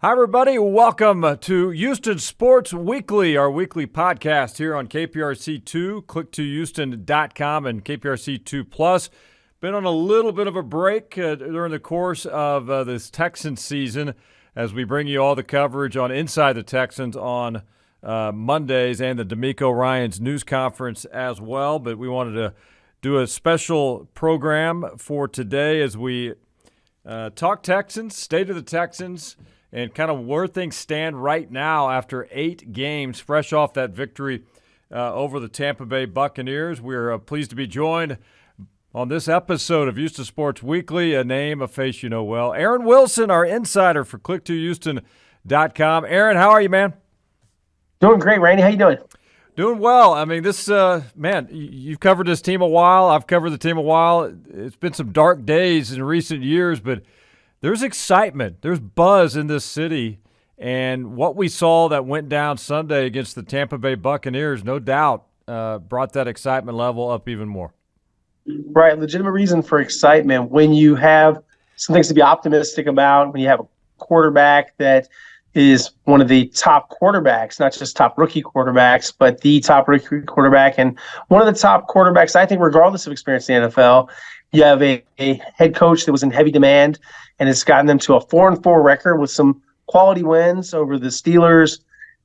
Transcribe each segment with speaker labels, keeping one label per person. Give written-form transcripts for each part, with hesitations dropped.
Speaker 1: Hi, everybody. Welcome to Houston Sports Weekly, our weekly podcast here on KPRC2, click2houston.com, and KPRC2 Plus. Been on a little bit of a break during the course of this Texans season as we bring you all the coverage on Inside the Texans on Mondays and the D'Amico Ryans news conference as well. But we wanted to do a special program for today as we talk Texans, state of the Texans, and kind of where things stand right now after 8 games, fresh off that victory over the Tampa Bay Buccaneers. We're pleased to be joined on this episode of Houston Sports Weekly, a name, a face you know well. Aaron Wilson, our insider for click2houston.com. Aaron, how are you, man?
Speaker 2: Doing great, Randy. How you doing?
Speaker 1: Doing well. I mean, you've covered this team a while. I've covered the team a while. It's been some dark days in recent years, but there's excitement. There's buzz in this city. And what we saw that went down Sunday against the Tampa Bay Buccaneers, no doubt, brought that excitement level up even more.
Speaker 2: Right. Legitimate reason for excitement when you have some things to be optimistic about, when you have a quarterback that is one of the top quarterbacks, not just top rookie quarterbacks, but the top rookie quarterback and one of the top quarterbacks, I think, regardless of experience in the NFL. You have a head coach that was in heavy demand and has gotten them to a 4-4 record with some quality wins over the Steelers,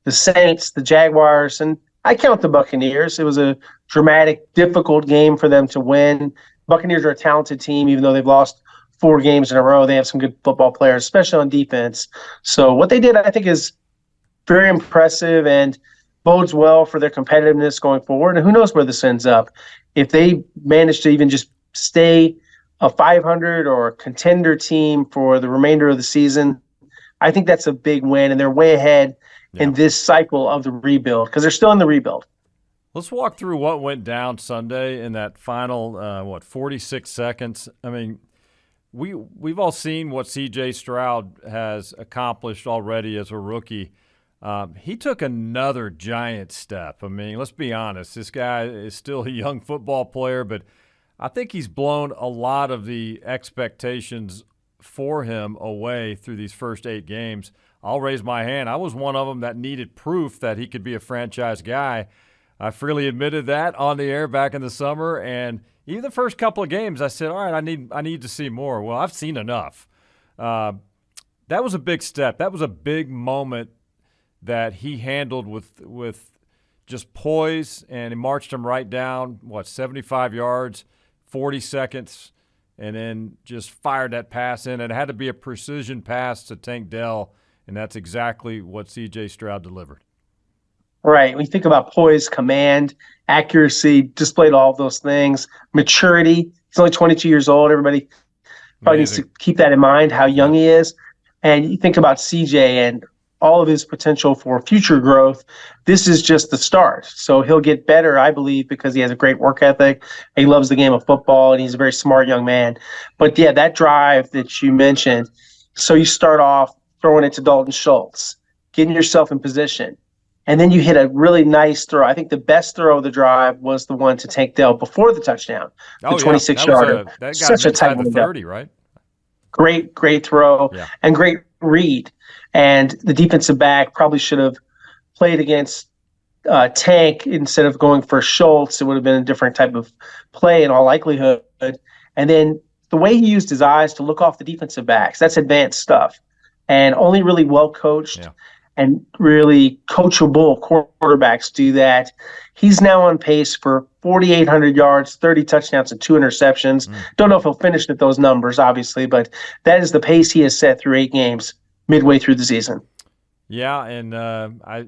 Speaker 2: the Saints, the Jaguars, and I count the Buccaneers. It was a dramatic, difficult game for them to win. Buccaneers are a talented team, even though they've lost 4 games in a row. They have some good football players, especially on defense. So what they did, I think, is very impressive and bodes well for their competitiveness going forward. And who knows where this ends up. If they manage to even just stay a 500 or a contender team for the remainder of the season, I think that's a big win, and they're way ahead in this cycle of the rebuild because they're still in the rebuild.
Speaker 1: Let's walk through what went down Sunday in that final, 46 seconds. I mean, we've all seen what C.J. Stroud has accomplished already as a rookie. He took another giant step. I mean, let's be honest. This guy is still a young football player, but I think he's blown a lot of the expectations for him away through these first 8 games. I'll raise my hand. I was one of them that needed proof that he could be a franchise guy. I freely admitted that on the air back in the summer, and even the first couple of games, I said, all right, I need to see more. Well, I've seen enough. That was a big step. That was a big moment that he handled with just poise, and he marched him right down, 75 yards, 40 seconds, and then just fired that pass in. It had to be a precision pass to Tank Dell, and that's exactly what C.J. Stroud delivered.
Speaker 2: Right. When you think about poise, command, accuracy, displayed all of those things, maturity. He's only 22 years old. Everybody probably needs to keep that in mind, how young he is. And you think about CJ and all of his potential for future growth. This is just the start. So he'll get better, I believe, because he has a great work ethic. He loves the game of football, and he's a very smart young man. But, yeah, that drive that you mentioned, so you start off throwing it to Dalton Schultz, getting yourself in position. And then you hit a really nice throw. I think the best throw of the drive was the one to Tank Dell before the touchdown, the 26-yarder.
Speaker 1: That got
Speaker 2: Such a tight
Speaker 1: the 30, right?
Speaker 2: Great throw and great read. And the defensive back probably should have played against Tank instead of going for Schultz. It would have been a different type of play in all likelihood. And then the way he used his eyes to look off the defensive backs, that's advanced stuff. And only really well-coached and really coachable quarterbacks do that. He's now on pace for 4,800 yards, 30 touchdowns, and 2 interceptions. Don't know if he'll finish at those numbers, obviously, but that is the pace he has set through 8 games midway through the season.
Speaker 1: Yeah, and I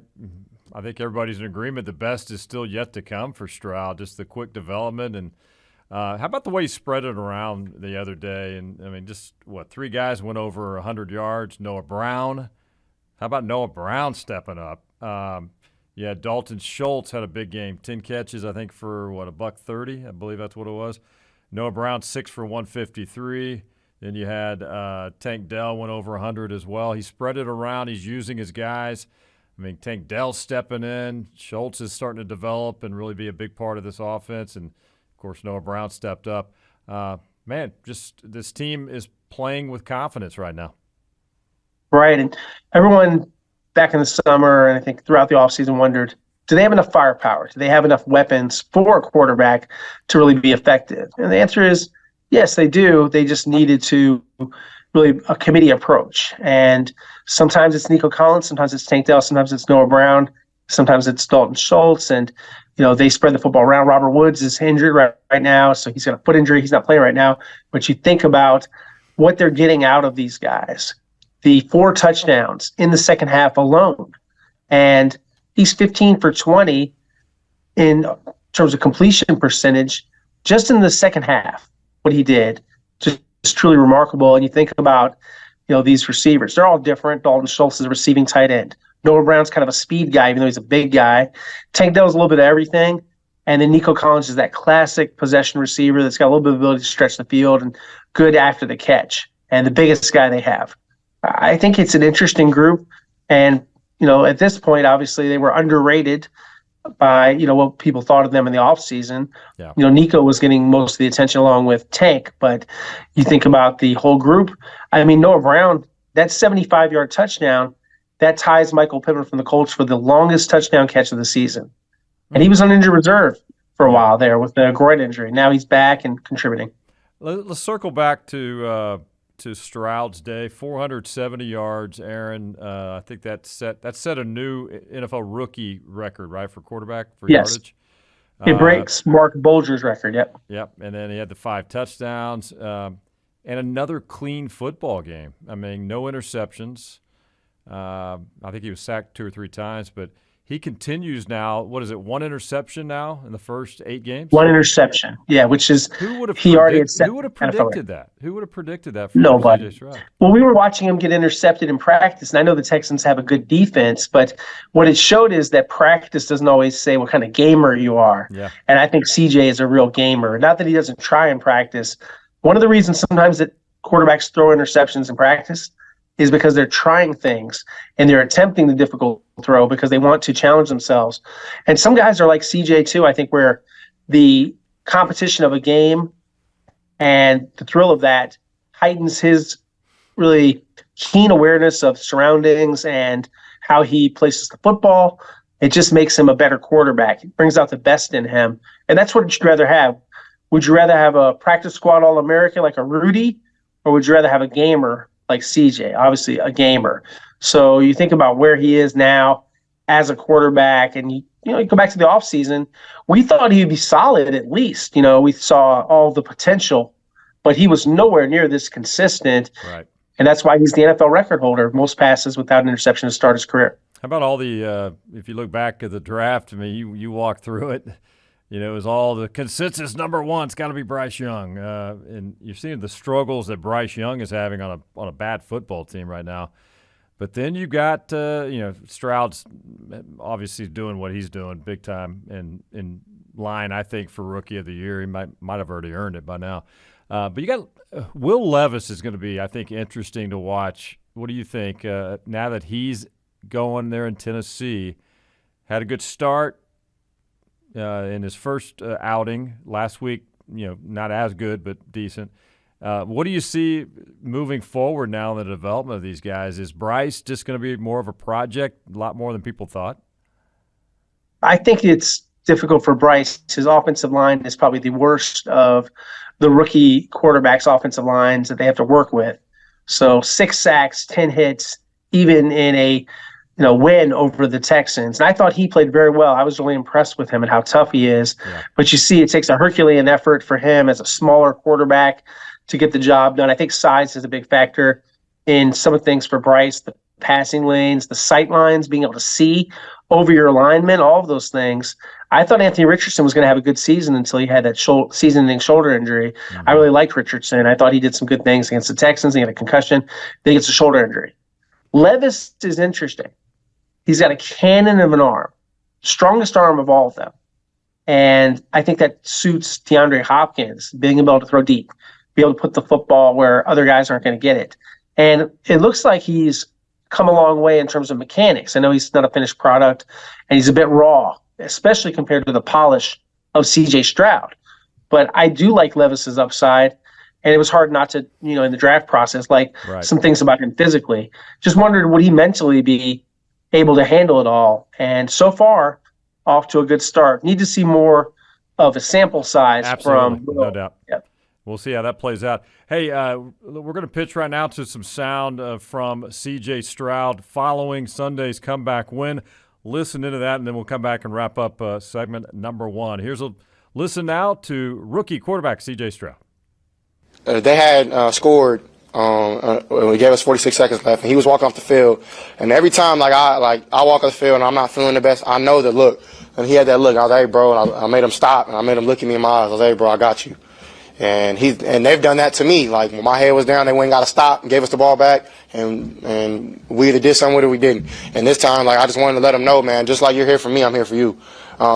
Speaker 1: think everybody's in agreement. The best is still yet to come for Stroud, just the quick development. And how about the way he spread it around the other day? And, I mean, just, 3 guys went over 100 yards. Noah Brown. How about Noah Brown stepping up? Dalton Schultz had a big game. 10 catches, I think, for, $130? I believe that's what it was. Noah Brown, 6 for 153. Then you had Tank Dell went over 100 as well. He spread it around. He's using his guys. I mean, Tank Dell's stepping in. Schultz is starting to develop and really be a big part of this offense. And, of course, Noah Brown stepped up. Just this team is playing with confidence right now.
Speaker 2: Right. And everyone back in the summer, and I think throughout the offseason, wondered, do they have enough firepower? Do they have enough weapons for a quarterback to really be effective? And the answer is yes, they do. They just needed to really a committee approach. And sometimes it's Nico Collins, sometimes it's Tank Dell, sometimes it's Noah Brown, sometimes it's Dalton Schultz. And, they spread the football around. Robert Woods is injured right now, so he's got a foot injury. He's not playing right now. But you think about what they're getting out of these guys. The 4 touchdowns in the second half alone. And he's 15 for 20 in terms of completion percentage just in the second half, what he did. Just truly remarkable. And you think about, these receivers. They're all different. Dalton Schultz is a receiving tight end. Noah Brown's kind of a speed guy, even though he's a big guy. Tank Dell's a little bit of everything. And then Nico Collins is that classic possession receiver that's got a little bit of ability to stretch the field and good after the catch. And the biggest guy they have. I think it's an interesting group. And, at this point, obviously, they were underrated by, what people thought of them in the offseason.
Speaker 1: Yeah.
Speaker 2: Nico was getting most of the attention along with Tank. But you think about the whole group. I mean, Noah Brown, that 75-yard touchdown, that ties Michael Pittman from the Colts for the longest touchdown catch of the season. And he was on injured reserve for a while there with the groin injury. Now he's back and contributing.
Speaker 1: Let's circle back to Stroud's day, 470 yards, Aaron. I think that set a new NFL rookie record, right, for quarterback for yardage.
Speaker 2: It breaks Mark Bulger's record, yep.
Speaker 1: Yep, and then he had the 5 touchdowns and another clean football game. I mean, no interceptions. I think he was sacked 2 or 3 times, but he continues now. What is it? 1 interception now in the first 8 games.
Speaker 2: 1 interception, yeah. Which is
Speaker 1: who would have predicted that? Who would have predicted that?
Speaker 2: Nobody.
Speaker 1: CJ Stroud?
Speaker 2: Well, we were watching him get intercepted in practice, and I know the Texans have a good defense, but what it showed is that practice doesn't always say what kind of gamer you are.
Speaker 1: Yeah.
Speaker 2: And I think CJ is a real gamer. Not that he doesn't try in practice. One of the reasons sometimes that quarterbacks throw interceptions in practice is because they're trying things and they're attempting the difficult throw because they want to challenge themselves. And some guys are like CJ too, I think, where the competition of a game and the thrill of that heightens his really keen awareness of surroundings and how he places the football. It just makes him a better quarterback. It brings out the best in him. And that's what you'd rather have. Would you rather have a practice squad All-American like a Rudy, or would you rather have a gamer like CJ? Obviously a gamer. So you think about where he is now as a quarterback, and you go back to the offseason, we thought he'd be solid at least. We saw all the potential, but he was nowhere near this consistent.
Speaker 1: Right.
Speaker 2: And that's why he's the NFL record holder of most passes without an interception to start his career.
Speaker 1: How about all the if you look back at the draft, I mean, you walk through it, it was all the consensus number 1's got to be Bryce Young. And you're seeing the struggles that Bryce Young is having on a bad football team right now. But then you got, Stroud's obviously doing what he's doing big time and in line, I think, for Rookie of the Year. He might have already earned it by now. But you got Will Levis is going to be, I think, interesting to watch. What do you think now that he's going there in Tennessee? Had a good start in his first outing last week. Not as good, but decent. What do you see moving forward now in the development of these guys? Is Bryce just going to be more of a project, a lot more than people thought?
Speaker 2: I think it's difficult for Bryce. His offensive line is probably the worst of the rookie quarterbacks' offensive lines that they have to work with. So 6 sacks, 10 hits, even in a win over the Texans. And I thought he played very well. I was really impressed with him and how tough he is. Yeah. But you see, it takes a Herculean effort for him as a smaller quarterback to get the job done. I think size is a big factor in some of the things for Bryce, the passing lanes, the sight lines, being able to see over your alignment, all of those things. I thought Anthony Richardson was going to have a good season until he had that season-ending shoulder injury. Mm-hmm. I really liked Richardson. I thought he did some good things against the Texans. He had a concussion. Then he gets a shoulder injury. Levis is interesting. He's got a cannon of an arm, strongest arm of all of them. And I think that suits DeAndre Hopkins, being able to throw deep, be able to put the football where other guys aren't going to get it. And it looks like he's come a long way in terms of mechanics. I know he's not a finished product, and he's a bit raw, especially compared to the polish of C.J. Stroud. But I do like Levis's upside. And it was hard not to, in the draft process, like
Speaker 1: Right.
Speaker 2: some things about him physically. Just wondered, would he mentally be able to handle it all? And so far, off to a good start. Need to see more of a sample size
Speaker 1: Absolutely.
Speaker 2: from
Speaker 1: No
Speaker 2: Will.
Speaker 1: doubt.
Speaker 2: Yep.
Speaker 1: We'll see how that plays out. Hey, we're going to pitch right now to some sound from C.J. Stroud following Sunday's comeback win. Listen into that, and then we'll come back and wrap up segment number one. Here's a listen now to rookie quarterback C.J. Stroud.
Speaker 3: They had scored. We gave us 46 seconds left, and he was walking off the field. And every time, I walk off the field and I'm not feeling the best, I know the look. And he had that look. I was like, hey, bro, and I made him stop, and I made him look at me in my eyes. I was like, hey, bro, I got you. And they've done that to me. Like, when my head was down, they went and got a stop and gave us the ball back, and we either did something with it or we didn't. And this time, I just wanted to let them know, man, just like you're here for me, I'm here for you.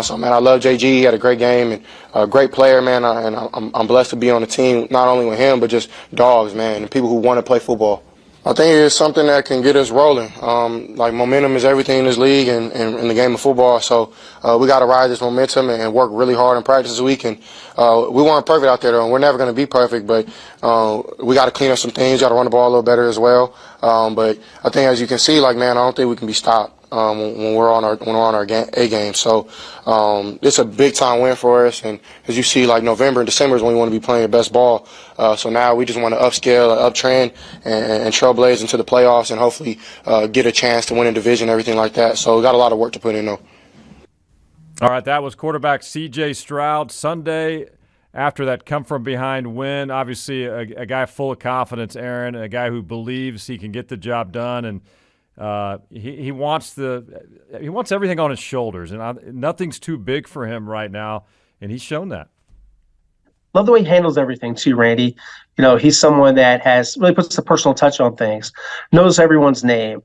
Speaker 3: So, man, I love JG. He had a great game and a great player, man. And I'm blessed to be on the team, not only with him, but just dogs, man, and people who want to play football. I think it's something that can get us rolling. Momentum is everything in this league and in the game of football. So we got to ride this momentum and work really hard in practice this week. And we weren't perfect out there, though, and we're never going to be perfect. But we got to clean up some things. Got to run the ball a little better as well. But I think, as you can see, I don't think we can be stopped when we're on our A game. So it's a big time win for us. And as you see, November and December is when we want to be playing your best ball. So now we just want to upscale, uptrend, and trailblaze into the playoffs, and hopefully get a chance to win a division, everything like that. So we got a lot of work to put in, though.
Speaker 1: All right, that was quarterback C.J. Stroud Sunday after that come-from-behind win. Obviously, a guy full of confidence, Aaron, a guy who believes he can get the job done, and he wants everything on his shoulders, and nothing's too big for him right now, and he's shown that.
Speaker 2: Love the way he handles everything too, Randy. He's someone that has really puts the personal touch on things, knows everyone's name,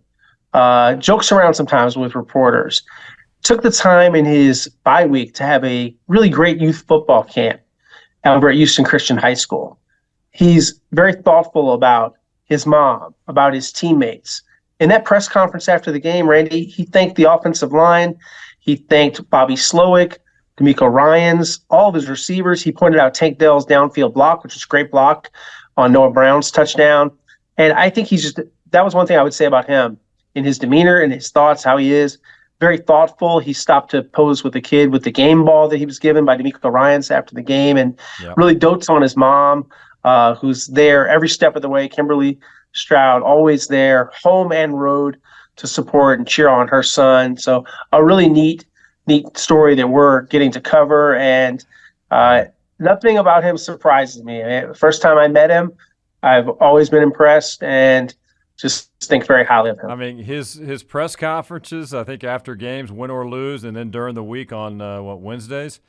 Speaker 2: jokes around sometimes with reporters. Took the time in his bye week to have a really great youth football camp over at Houston Christian High School. He's very thoughtful about his mom, about his teammates. In that press conference after the game, Randy, he thanked the offensive line. He thanked Bobby Slowick, D'Amico Ryans, all of his receivers. He pointed out Tank Dell's downfield block, which was a great block on Noah Brown's touchdown. And I think that was one thing I would say about him in his demeanor and his thoughts, how he is. Very thoughtful. He stopped to pose with the kid with the game ball that he was given by D'Amico Ryans after the game, and really dotes on his mom, who's there every step of the way. Kimberly Stroud, always there, home and road, to support and cheer on her son. So a really neat story that we're getting to cover, and nothing about him surprises me. First time I met him, I've always been impressed and just think very highly of him.
Speaker 1: I mean, his press conferences, I think after games, win or lose, and then during the week on Wednesdays,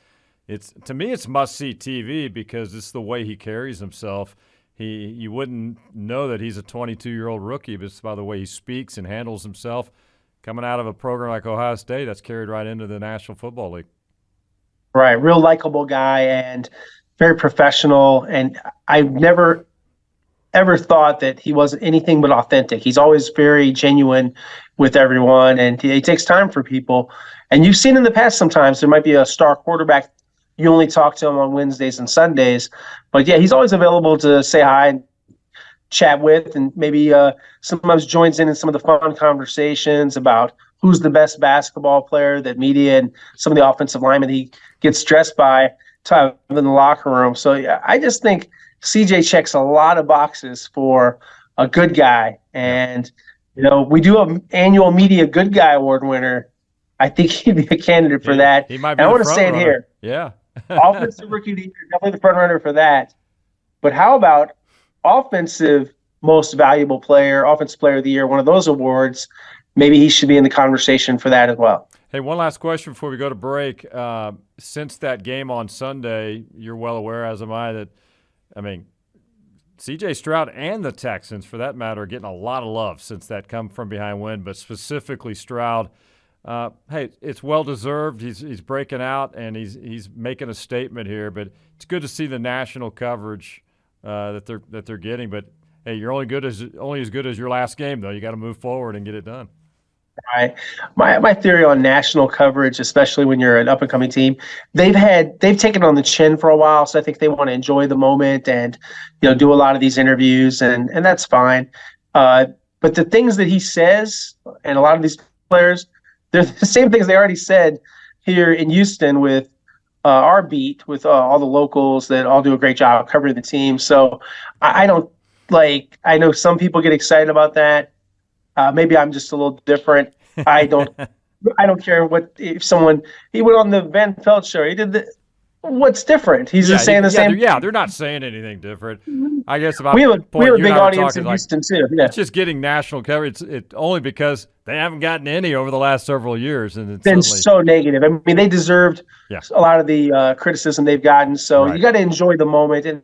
Speaker 1: to me it's must-see TV because it's the way he carries himself. You wouldn't know that he's a 22-year-old rookie, but it's by the way he speaks and handles himself. Coming out of a program like Ohio State, that's carried right into the National Football League.
Speaker 2: Right, real likable guy and very professional. And I've never ever thought that he wasn't anything but authentic. He's always very genuine with everyone, and he takes time for people. And you've seen in the past sometimes there might be a star quarterback. You only talk to him on Wednesdays and Sundays. But, yeah, he's always available to say hi and chat with, and maybe sometimes joins in some of the fun conversations about who's the best basketball player that media and some of the offensive linemen he gets dressed by in the locker room. So yeah, I just think CJ checks a lot of boxes for a good guy. And, we do an annual Media Good Guy Award winner. I think he'd be a candidate for that.
Speaker 1: He might be.
Speaker 2: And I want to say it here.
Speaker 1: Yeah.
Speaker 2: Offensive Rookie of the Year, definitely the front runner for that. But how about Offensive Most Valuable Player, Offensive Player of the Year, one of those awards? Maybe he should be in the conversation for that as well.
Speaker 1: Hey, one last question before we go to break. Since that game on Sunday, you're well aware, as am I, C.J. Stroud and the Texans, for that matter, are getting a lot of love since that come-from-behind win, but specifically Stroud. Hey, it's well-deserved. He's breaking out, and he's making a statement here, but it's good to see the national coverage that they're getting. But, hey, you're only as good as your last game, though. You got to move forward and get it done.
Speaker 2: Right. My theory on national coverage, especially when you're an up and coming team, they've taken on the chin for a while, so I think they want to enjoy the moment and do a lot of these interviews, and that's fine. But the things that he says and a lot of these players, they're the same things they already said here in Houston with our beat with all the locals that all do a great job covering the team. So I don't I know some people get excited about that. Maybe I'm just a little different. I don't I don't care what if someone he went on the Van Pelt show. He did the what's different? He's just saying the same.
Speaker 1: They're not saying anything different. I guess if
Speaker 2: we have a big audience in Houston too. Yeah.
Speaker 1: It's just getting national coverage. It's only because they haven't gotten any over the last several years, and it's
Speaker 2: been so negative. I mean, they deserved a lot of the criticism they've gotten. So you got to enjoy the moment. And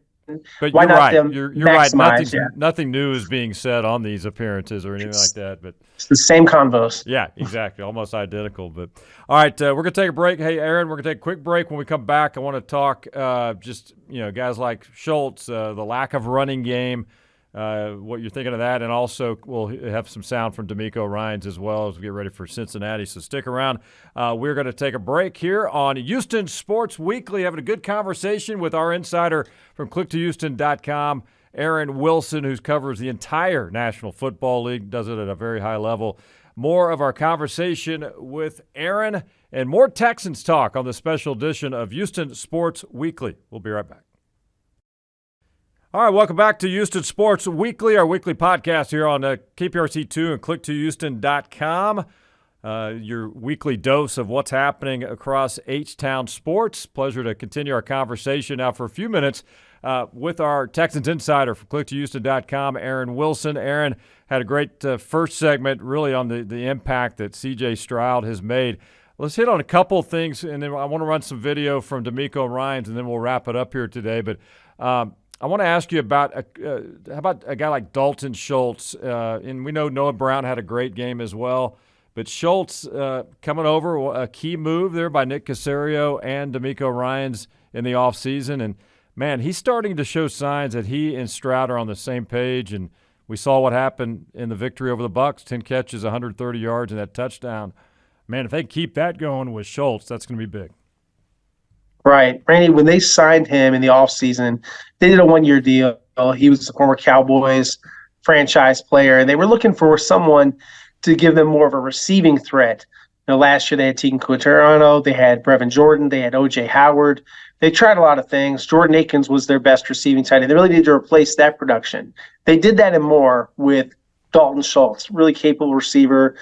Speaker 1: but
Speaker 2: why
Speaker 1: you're
Speaker 2: not
Speaker 1: right.
Speaker 2: them
Speaker 1: You're right.
Speaker 2: maximize,
Speaker 1: Nothing new is being said on these appearances or anything like that. But
Speaker 2: it's the same convos.
Speaker 1: Yeah, exactly. Almost identical. But all right, we're going to take a break. Hey, Aaron, we're going to take a quick break. When we come back, I want to talk guys like Schultz, the lack of running game, what you're thinking of that, and also we'll have some sound from D'Amico Ryans as well as we get ready for Cincinnati. So stick around. We're going to take a break here on Houston Sports Weekly, having a good conversation with our insider from click2houston.com, Aaron Wilson, who covers the entire National Football League, does it at a very high level. More of our conversation with Aaron and more Texans talk on the special edition of Houston Sports Weekly. We'll be right back. All right, welcome back to Houston Sports Weekly, our weekly podcast here on KPRC2 and click2houston.com. Your weekly dose of what's happening across H-Town sports. Pleasure to continue our conversation now for a few minutes with our Texans insider from click2houston.com, Aaron Wilson. Aaron had a great first segment really on the impact that C.J. Stroud has made. Let's hit on a couple of things, and then I want to run some video from D'Amico Ryans, and then we'll wrap it up here today. But I want to ask you about how about a guy like Dalton Schultz, and we know Noah Brown had a great game as well, but Schultz coming over, a key move there by Nick Caserio and D'Amico Ryans in the offseason, and man, he's starting to show signs that he and Stroud are on the same page, and we saw what happened in the victory over the Bucs, 10 catches, 130 yards, and that touchdown. Man, if they keep that going with Schultz, that's going to be big.
Speaker 2: Right. Randy, when they signed him in the offseason, they did a one-year deal. He was a former Cowboys franchise player, and they were looking for someone to give them more of a receiving threat. Last year they had Tegan Quinterano, they had Brevin Jordan, they had O.J. Howard. They tried a lot of things. Jordan Akins was their best receiving tight end. They really needed to replace that production. They did that and more with Dalton Schultz, really capable receiver,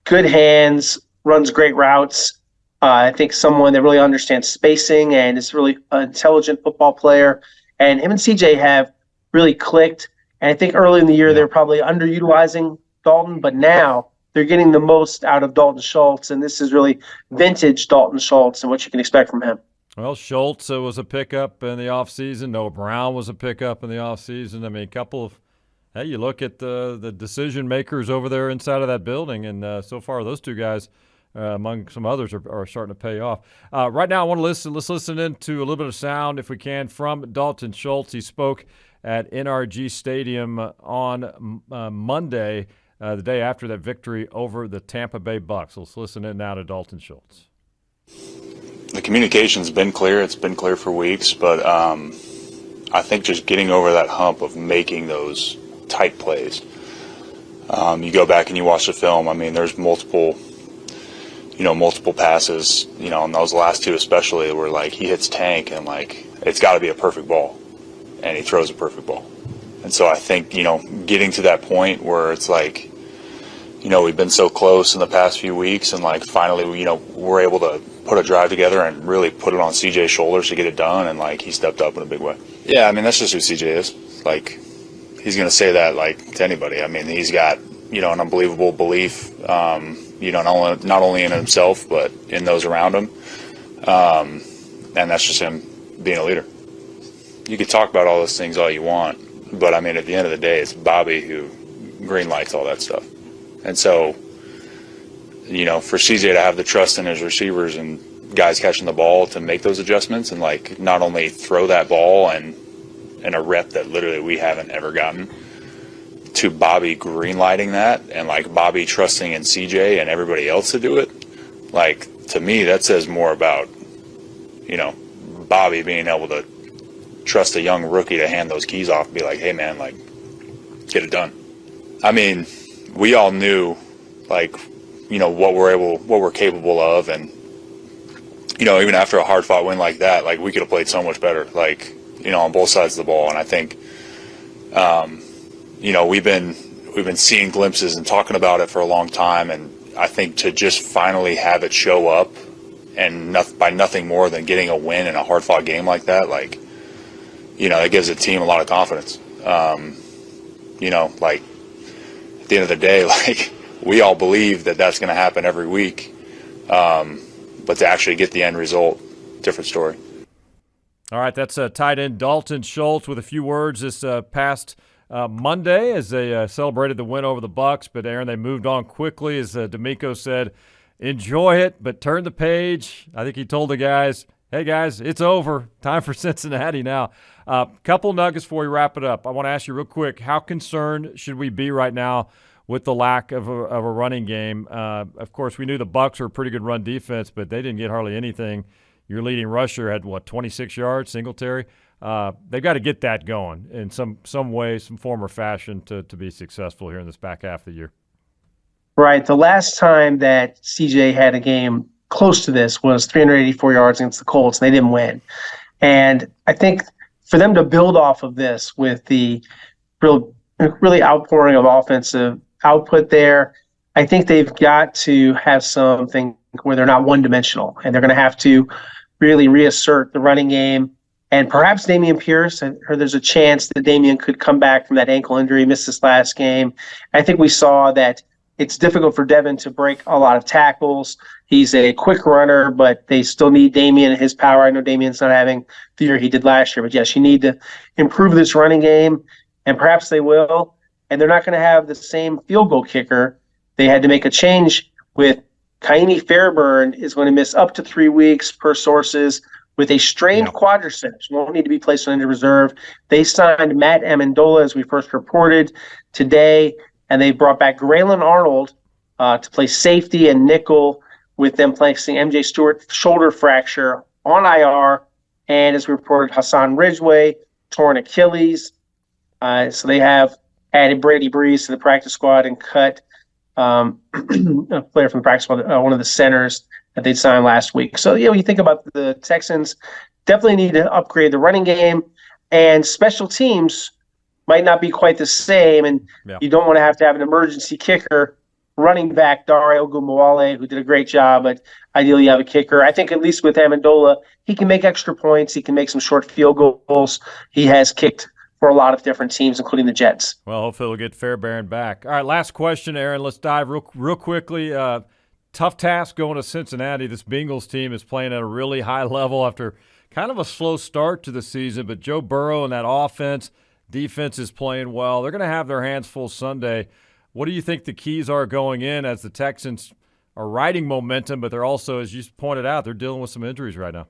Speaker 2: good hands, runs great routes. I think someone that really understands spacing and is really an intelligent football player. And him and CJ have really clicked. And I think early in the year they were probably underutilizing Dalton, but now they're getting the most out of Dalton Schultz. And this is really vintage Dalton Schultz and what you can expect from him.
Speaker 1: Well, Schultz was a pickup in the offseason. Noah Brown was a pickup in the offseason. I mean, a couple of you look at the decision makers over there inside of that building, and so far those two guys – among some others are starting to pay off. Right now I want to let's listen into a little bit of sound, if we can, from Dalton Schultz. He spoke at NRG Stadium on Monday, the day after that victory over the Tampa Bay Bucs. Let's listen in now to Dalton Schultz.
Speaker 4: The communication's been clear. It's been clear for weeks, but I think just getting over that hump of making those tight plays. You go back and you watch the film. I mean, there's multiple passes, and those last two especially, where like he hits tank and like it's got to be a perfect ball, and he throws a perfect ball. And so I think getting to that point where it's like, we've been so close in the past few weeks, and like finally we're able to put a drive together and really put it on CJ's shoulders to get it done, and like he stepped up in a big way. Yeah, I mean that's just who CJ is. Like he's gonna say that like to anybody. I mean he's got an unbelievable belief. Not only in himself, but in those around him. And that's just him being a leader. You could talk about all those things all you want, but I mean, at the end of the day, it's Bobby who green lights all that stuff. And so, for CJ to have the trust in his receivers and guys catching the ball to make those adjustments and like not only throw that ball and a rep that literally we haven't ever gotten to Bobby greenlighting that and like Bobby trusting in CJ and everybody else to do it, like to me that says more about, you know, Bobby being able to trust a young rookie to hand those keys off and be like, hey man, like get it done. I mean, we all knew like, you know, what we're capable of, and you know, even after a hard fought win like that, like we could have played so much better, like, you know, on both sides of the ball. And I think you know, we've been seeing glimpses and talking about it for a long time, and I think to just finally have it show up and by nothing more than getting a win in a hard-fought game like that, like, you know, it gives the team a lot of confidence. You know, like, at the end of the day, like, we all believe that that's going to happen every week, but to actually get the end result, different story.
Speaker 1: All right, that's tight end Dalton Schultz with a few words this past Monday as they celebrated the win over the Bucs. But, Aaron, they moved on quickly, as D'Amico said. Enjoy it, but turn the page. I think he told the guys, hey, guys, it's over. Time for Cincinnati now. Couple nuggets before we wrap it up. I want to ask you real quick, how concerned should we be right now with the lack of a running game? Of course, we knew the Bucs were a pretty good run defense, but they didn't get hardly anything. Your leading rusher had, 26 yards, Singletary? They've got to get that going in some way, some form or fashion to be successful here in this back half of the year.
Speaker 2: Right. The last time that CJ had a game close to this was 384 yards against the Colts, and they didn't win. And I think for them to build off of this with the really outpouring of offensive output there, I think they've got to have something where they're not one-dimensional, and they're going to have to really reassert the running game. And perhaps Dameon Pierce, I heard there's a chance that Dameon could come back from that ankle injury, missed this last game. I think we saw that it's difficult for Devin to break a lot of tackles. He's a quick runner, but they still need Dameon and his power. I know Damien's not having the year he did last year, but yes, you need to improve this running game, and perhaps they will. And they're not going to have the same field goal kicker. They had to make a change with Kaimi Fairburn is going to miss up to 3 weeks per sources with a strained quadriceps. Won't need to be placed on injured reserve. They signed Matt Amendola, as we first reported today, and they brought back Graylin Arnold to play safety and nickel, with them placing MJ Stewart shoulder fracture on IR, and as we reported, Hassan Ridgeway torn Achilles. So they have added Brady Breeze to the practice squad and cut a player from the practice squad, one of the centers that they signed last week. So, when you think about the Texans, definitely need to upgrade the running game, and special teams might not be quite the same, and you don't want to have an emergency kicker, running back Dare Ogunbowale, who did a great job, but ideally you have a kicker. I think at least with Amendola, he can make extra points. He can make some short field goals. He has kicked for a lot of different teams, including the Jets.
Speaker 1: Well, hopefully we'll get Fairbairn back. All right, last question, Aaron. Let's dive real quickly. Tough task going to Cincinnati. This Bengals team is playing at a really high level after kind of a slow start to the season, but Joe Burrow and that defense is playing well. They're going to have their hands full Sunday. What do you think the keys are going in, as the Texans are riding momentum, but they're also, as you pointed out, they're dealing with some injuries right now?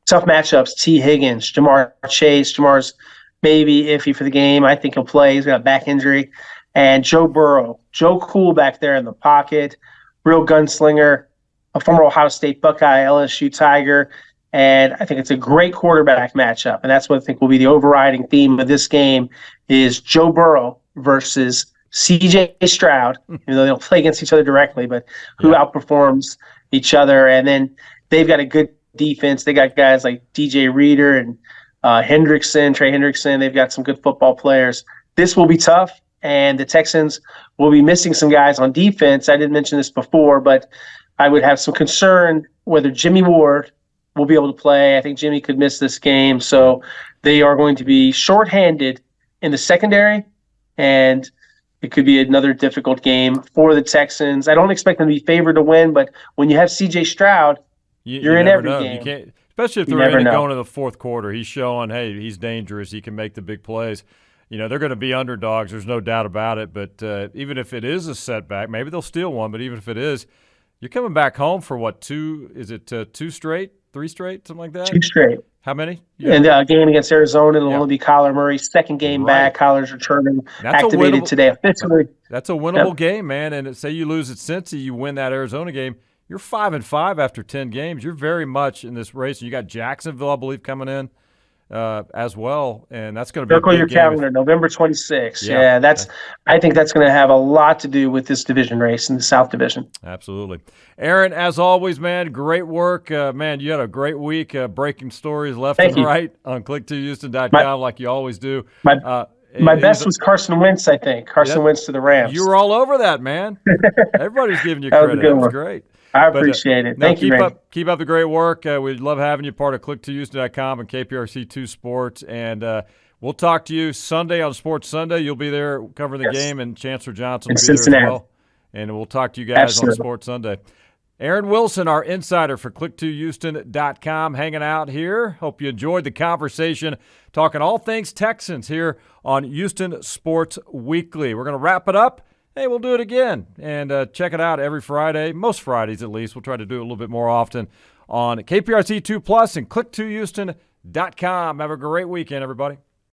Speaker 2: Tough matchups. T. Higgins, Jamar Chase. Jamar's maybe iffy for the game. I think he'll play. He's got a back injury. And Joe Burrow. Joe Cool back there in the pocket. Real gunslinger. A former Ohio State Buckeye, LSU Tiger. And I think it's a great quarterback matchup. And that's what I think will be the overriding theme of this game is Joe Burrow versus C.J. Stroud, even though they don't play against each other directly, but who outperforms each other. And then they've got a good defense. They got guys like DJ Reader and Trey Hendrickson. They've got some good football players. This will be tough, and the Texans will be missing some guys on defense. I didn't mention this before, but I would have some concern whether Jimmy Ward will be able to play. I think Jimmy could miss this game. So they are going to be shorthanded in the secondary, and it could be another difficult game for the Texans. I don't expect them to be favored to win, but when you have C.J. Stroud, you're in every game.
Speaker 1: You can't, especially if they're going to the fourth quarter. He's showing, hey, he's dangerous. He can make the big plays. They're going to be underdogs. There's no doubt about it. But even if it is a setback, maybe they'll steal one. But even if it is, you're coming back home for what, two straight 3 straight, something like that?
Speaker 2: 2 straight.
Speaker 1: How many?
Speaker 2: And a game against Arizona, it'll
Speaker 1: Yeah.
Speaker 2: only be Kyler Murray's second game
Speaker 1: Right.
Speaker 2: back. Kyler's returning,
Speaker 1: That's
Speaker 2: activated today officially.
Speaker 1: That's a winnable game, man. And say you lose at Cincy, you win that Arizona game, you're 5-5 after 10 games. You're very much in this race. You got Jacksonville, I believe, coming in as well, and that's going to be
Speaker 2: Circle
Speaker 1: a big
Speaker 2: your
Speaker 1: game.
Speaker 2: calendar, November 26th.
Speaker 1: Yeah.
Speaker 2: Yeah, I think that's going to have a lot to do with this division race in the South Division.
Speaker 1: Absolutely. Aaron, as always, man, great work. Man, you had a great week breaking stories left and right on click2houston.com like you always do.
Speaker 2: My best was Carson Wentz, I think. Carson Wentz to the Rams.
Speaker 1: You were all over that, man. Everybody's giving you
Speaker 2: That was
Speaker 1: credit.
Speaker 2: a good
Speaker 1: That was
Speaker 2: one.
Speaker 1: great.
Speaker 2: I appreciate it. Thank you, Randy.
Speaker 1: Keep up the great work. We'd love having you part of click2houston.com and KPRC2 Sports. And we'll talk to you Sunday on Sports Sunday. You'll be there covering the game, and Chancellor Johnson will be
Speaker 2: Cincinnati.
Speaker 1: there as well. And we'll talk to you guys on Sports Sunday. Aaron Wilson, our insider for click2houston.com, hanging out here. Hope you enjoyed the conversation, talking all things Texans here on Houston Sports Weekly. We're going to wrap it up. Hey, we'll do it again. And check it out every Friday, most Fridays at least. We'll try to do it a little bit more often on KPRC2 Plus and click2houston.com. Have a great weekend, everybody.